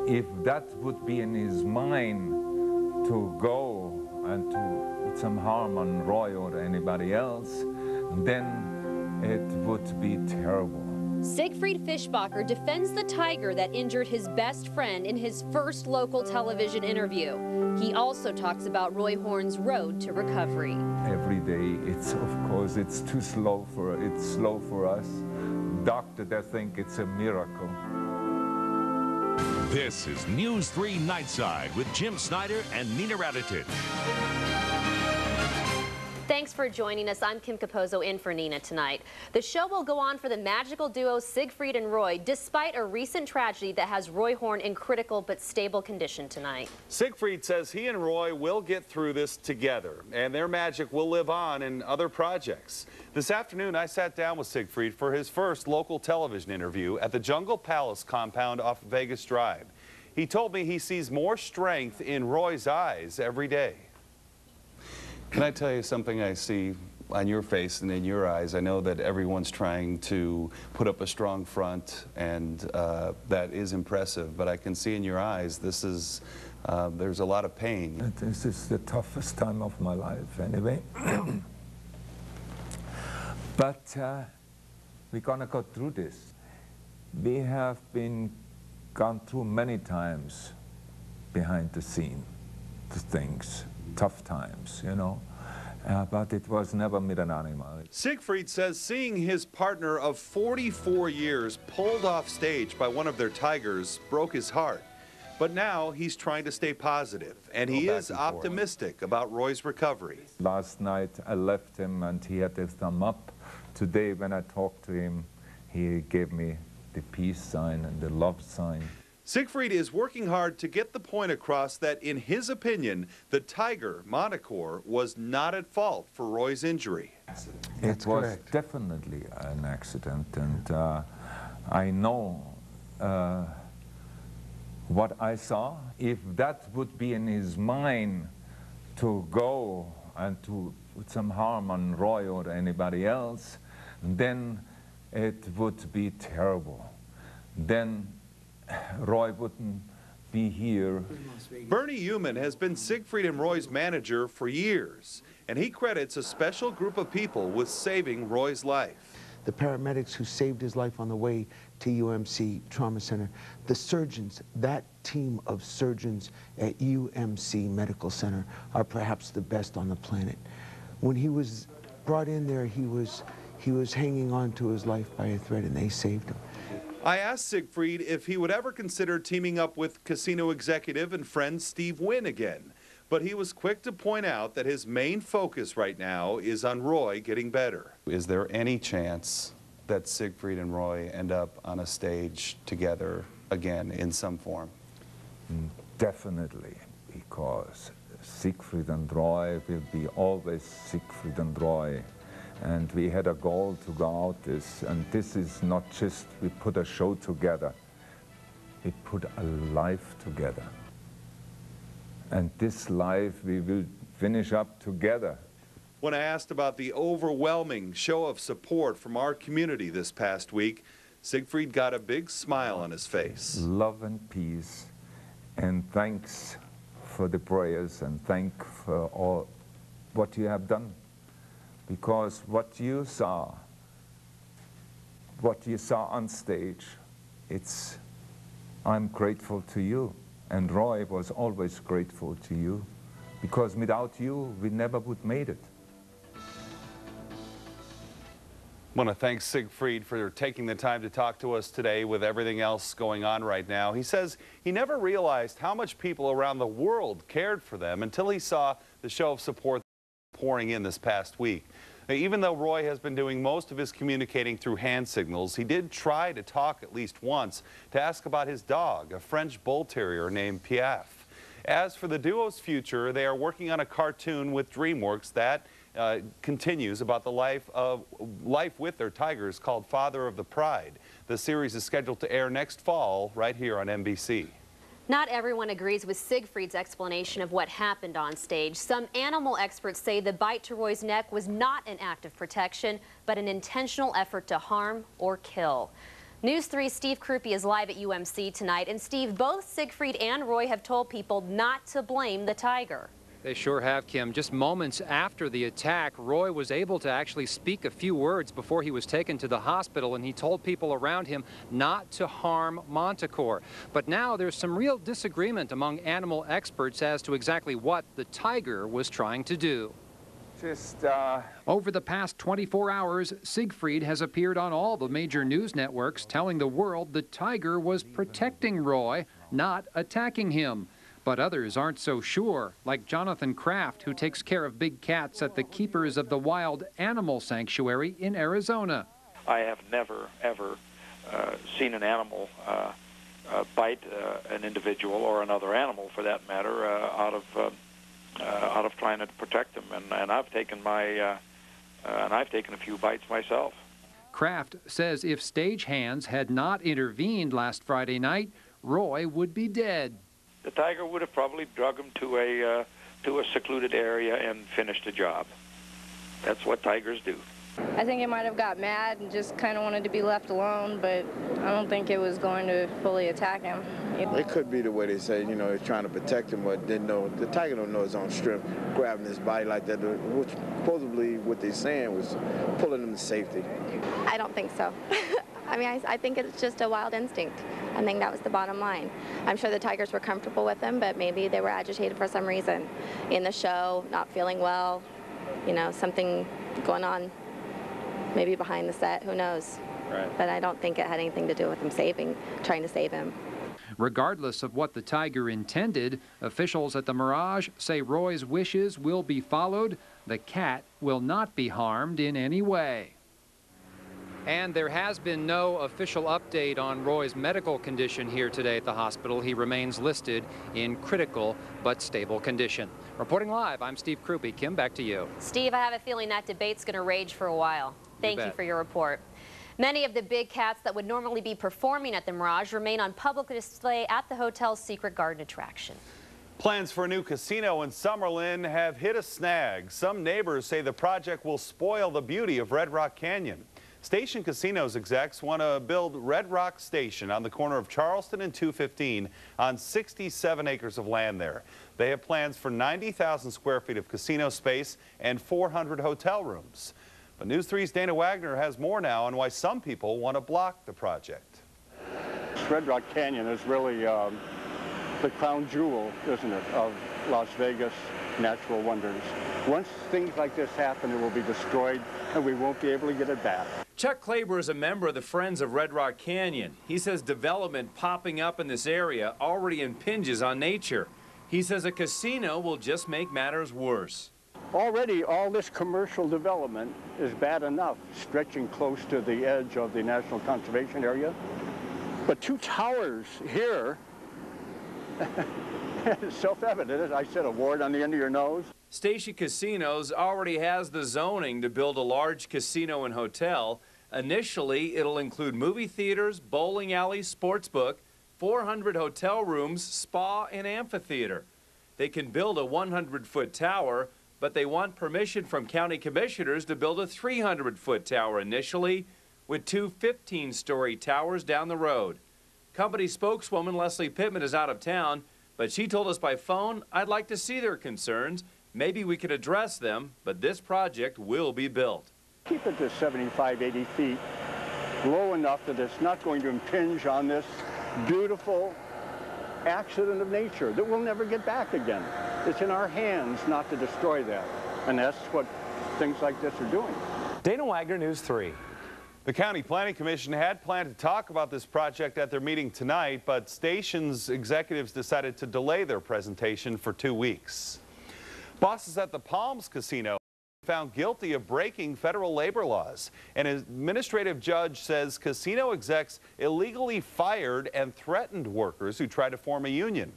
If that would be in his mind to go and to put some harm on Roy or anybody else, then it would be terrible. Siegfried Fischbacher defends the tiger that injured his best friend in his first local television interview. He also talks about Roy Horn's road to recovery. Every day, of course, it's slow for us. Doctor, they think it's a miracle. This is News 3 Nightside with Jim Snyder and Nina Radetich. Thanks for joining us. I'm Kim Capozzo in for Nina tonight. The show will go on for the magical duo Siegfried and Roy, despite a recent tragedy that has Roy Horn in critical but stable condition tonight. Siegfried says he and Roy will get through this together, and their magic will live on in other projects. This afternoon, I sat down with Siegfried for his first local television interview at the Jungle Palace compound off Vegas Drive. He told me he sees more strength in Roy's eyes every day. Can I tell you something I see on your face and in your eyes? I know that everyone's trying to put up a strong front, and that is impressive, but I can see in your eyes there's a lot of pain. This is the toughest time of my life anyway. But we're gonna go through this. We have gone through many times behind the scene, the things. Tough times, you know, but it was never with an animal. Siegfried says seeing his partner of 44 years pulled off stage by one of their tigers broke his heart. But now he's trying to stay positive, and he is optimistic about Roy's recovery. Last night I left him and he had a thumb up. Today when I talked to him, he gave me the peace sign and the love sign. Siegfried is working hard to get the point across that, in his opinion, the tiger, Monocore, was not at fault for Roy's injury. It was definitely an accident, and I know what I saw. If that would be in his mind to go and to put some harm on Roy or anybody else, then it would be terrible. Then Roy wouldn't be here. Bernie Yuman has been Siegfried and Roy's manager for years, and he credits a special group of people with saving Roy's life. The paramedics who saved his life on the way to UMC Trauma Center, the surgeons, that team of surgeons at UMC Medical Center are perhaps the best on the planet. When he was brought in there, he was hanging on to his life by a thread, and they saved him. I asked Siegfried if he would ever consider teaming up with casino executive and friend Steve Wynn again, but he was quick to point out that his main focus right now is on Roy getting better. Is there any chance that Siegfried and Roy end up on a stage together again in some form? Definitely, because Siegfried and Roy will be always Siegfried and Roy. And we had a goal to go out this, and this is not just we put a show together, we put a life together. And this life we will finish up together. When I asked about the overwhelming show of support from our community this past week, Siegfried got a big smile on his face. Love and peace, and thanks for the prayers, and thank for all what you have done. Because what you saw on stage, I'm grateful to you. And Roy was always grateful to you. Because without you, we never would made it. I want to thank Siegfried for taking the time to talk to us today with everything else going on right now. He says he never realized how much people around the world cared for them until he saw the show of support pouring in this past week. Now, even though Roy has been doing most of his communicating through hand signals, he did try to talk at least once to ask about his dog, a French bull terrier named Piaf. As for the duo's future, they are working on a cartoon with DreamWorks that continues about the life with their tigers called Father of the Pride. The series is scheduled to air next fall right here on NBC. Not everyone agrees with Siegfried's explanation of what happened on stage. Some animal experts say the bite to Roy's neck was not an act of protection, but an intentional effort to harm or kill. News 3's Steve Crupi is live at UMC tonight. And Steve, both Siegfried and Roy have told people not to blame the tiger. They sure have, Kim. Just moments after the attack, Roy was able to actually speak a few words before he was taken to the hospital, and he told people around him not to harm Montecore. But now there's some real disagreement among animal experts as to exactly what the tiger was trying to do. Over the past 24 hours, Siegfried has appeared on all the major news networks telling the world the tiger was protecting Roy, not attacking him. But others aren't so sure, like Jonathan Kraft, who takes care of big cats at the Keepers of the Wild Animal Sanctuary in Arizona. I have never, ever seen an animal bite an individual or another animal, for that matter, out of trying to protect them. And I've taken a few bites myself. Kraft says if stagehands had not intervened last Friday night, Roy would be dead. The tiger would have probably drug him to a secluded area and finished the job. That's what tigers do. I think it might have got mad and just kind of wanted to be left alone, but I don't think it was going to fully attack him. It could be the way they say, you know, he's trying to protect him, but didn't know the tiger don't know his own strength, grabbing his body like that, which supposedly what they're saying was pulling him to safety. I don't think so. I mean, I think it's just a wild instinct. I think that was the bottom line. I'm sure the tigers were comfortable with him, but maybe they were agitated for some reason. In the show, not feeling well, you know, something going on maybe behind the set, who knows. Right. But I don't think it had anything to do with him trying to save him. Regardless of what the tiger intended, officials at the Mirage say Roy's wishes will be followed. The cat will not be harmed in any way. And there has been no official update on Roy's medical condition here today at the hospital. He remains listed in critical but stable condition. Reporting live, I'm Steve Crupi. Kim, back to you. Steve, I have a feeling that debate's going to rage for a while. Thank you for your report. Many of the big cats that would normally be performing at the Mirage remain on public display at the hotel's Secret Garden attraction. Plans for a new casino in Summerlin have hit a snag. Some neighbors say the project will spoil the beauty of Red Rock Canyon. Station Casinos execs want to build Red Rock Station on the corner of Charleston and 215 on 67 acres of land there. They have plans for 90,000 square feet of casino space and 400 hotel rooms. But News 3's Dana Wagner has more now on why some people want to block the project. Red Rock Canyon is really the crown jewel, isn't it, of Las Vegas natural wonders. Once things like this happen, it will be destroyed and we won't be able to get it back. Chuck Claber is a member of the Friends of Red Rock Canyon. He says development popping up in this area already impinges on nature. He says a casino will just make matters worse. Already, all this commercial development is bad enough, stretching close to the edge of the National Conservation Area. But two towers here, it's self-evident. I said a wart on the end of your nose. Station Casinos already has the zoning to build a large casino and hotel. Initially, it'll include movie theaters, bowling alleys, sportsbook, 400 hotel rooms, spa, and amphitheater. They can build a 100-foot tower, but they want permission from county commissioners to build a 300-foot tower initially, with two 15-story towers down the road. Company spokeswoman Leslie Pittman is out of town, but she told us by phone, "I'd like to see their concerns. Maybe we could address them, but this project will be built." Keep it to 75, 80 feet, low enough that it's not going to impinge on this beautiful accident of nature that we'll never get back again. It's in our hands not to destroy that, and that's what things like this are doing. Dana Wagner, News 3. The County Planning Commission had planned to talk about this project at their meeting tonight, but station's executives decided to delay their presentation for 2 weeks. Bosses at the Palms Casino found guilty of breaking federal labor laws. An administrative judge says casino execs illegally fired and threatened workers who tried to form a union.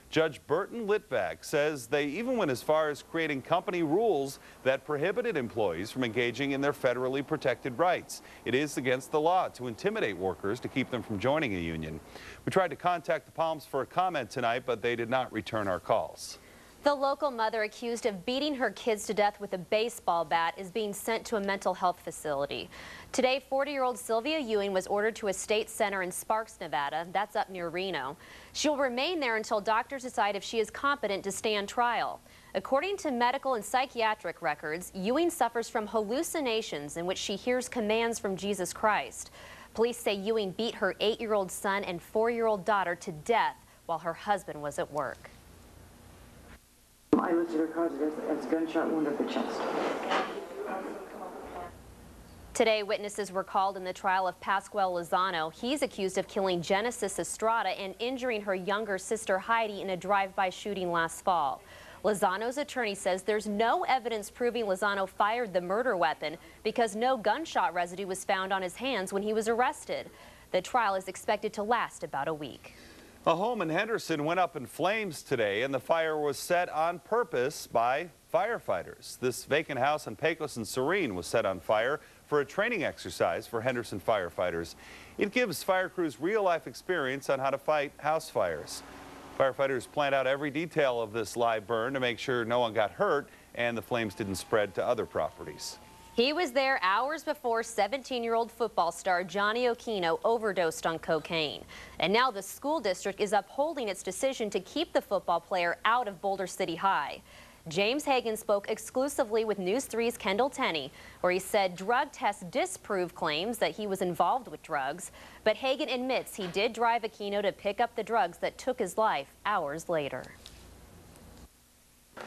Judge Burton Litvak says they even went as far as creating company rules that prohibited employees from engaging in their federally protected rights. It is against the law to intimidate workers to keep them from joining a union. We tried to contact the Palms for a comment tonight, but they did not return our calls. The local mother accused of beating her kids to death with a baseball bat is being sent to a mental health facility. Today, 40-year-old Sylvia Ewing was ordered to a state center in Sparks, Nevada. That's up near Reno. She'll remain there until doctors decide if she is competent to stand trial. According to medical and psychiatric records, Ewing suffers from hallucinations in which she hears commands from Jesus Christ. Police say Ewing beat her 8-year-old son and 4-year-old daughter to death while her husband was at work. I listed her cause as gunshot wound of the chest. Today, witnesses were called in the trial of Pasquale Lozano. He's accused of killing Genesis Estrada and injuring her younger sister Heidi in a drive-by shooting last fall. Lozano's attorney says there's no evidence proving Lozano fired the murder weapon because no gunshot residue was found on his hands when he was arrested. The trial is expected to last about a week. A home in Henderson went up in flames today, and the fire was set on purpose by firefighters. This vacant house in Pecos and Serene was set on fire for a training exercise for Henderson firefighters. It gives fire crews real-life experience on how to fight house fires. Firefighters planned out every detail of this live burn to make sure no one got hurt and the flames didn't spread to other properties. He was there hours before 17-year-old football star Johnny Aquino overdosed on cocaine. And now the school district is upholding its decision to keep the football player out of Boulder City High. James Hagan spoke exclusively with News 3's Kendall Tenney, where he said drug tests disprove claims that he was involved with drugs. But Hagan admits he did drive Aquino to pick up the drugs that took his life hours later.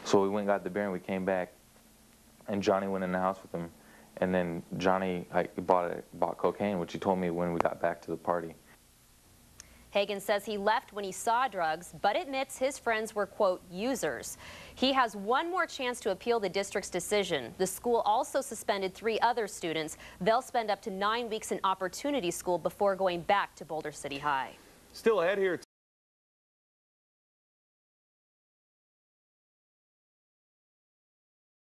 So we went and got the beer and we came back, and Johnny went in the house with him. And then Johnny bought cocaine, which he told me when we got back to the party. Hagan says he left when he saw drugs, but admits his friends were, quote, users. He has one more chance to appeal the district's decision. The school also suspended 3 other students. They'll spend up to 9 weeks in Opportunity School before going back to Boulder City High. Still ahead here